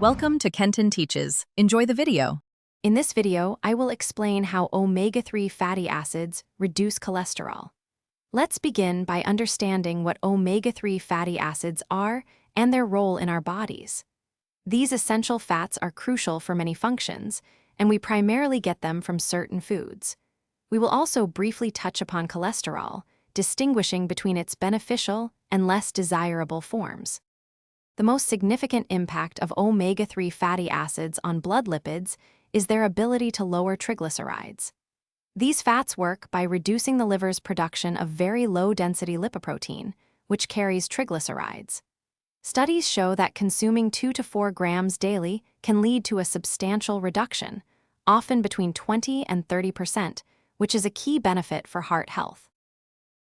Welcome to Kenton Teaches. Enjoy the video. In this video, I will explain how omega-3 fatty acids reduce cholesterol. Let's begin by understanding what omega-3 fatty acids are and their role in our bodies. These essential fats are crucial for many functions, and we primarily get them from certain foods. We will also briefly touch upon cholesterol, distinguishing between its beneficial and less desirable forms. The most significant impact of omega-3 fatty acids on blood lipids is their ability to lower triglycerides. These fats work by reducing the liver's production of very low-density lipoprotein, which carries triglycerides. Studies show that consuming 2 to 4 grams daily can lead to a substantial reduction, often between 20 and 30%, which is a key benefit for heart health.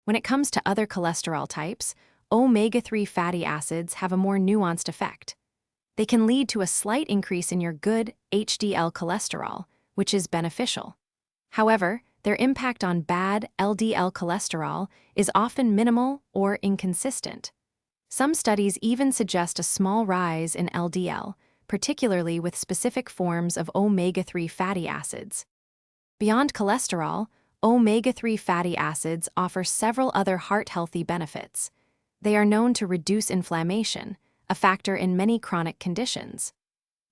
When it comes to other cholesterol types, omega-3 fatty acids have a more nuanced effect. They can lead to a slight increase in your good HDL cholesterol, which is beneficial. However, their impact on bad LDL cholesterol is often minimal or inconsistent. Some studies even suggest a small rise in LDL, particularly with specific forms of omega-3 fatty acids. Beyond cholesterol, omega-3 fatty acids offer several other heart-healthy benefits. They are known to reduce inflammation, a factor in many chronic conditions.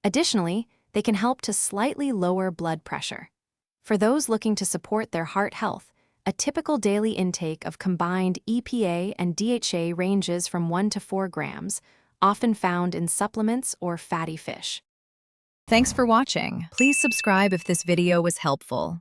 Additionally, they can help to slightly lower blood pressure. For those looking to support their heart health, a typical daily intake of combined EPA and DHA ranges from 1 to 4 grams, often found in supplements or fatty fish. Thanks for watching. Please subscribe if this video was helpful.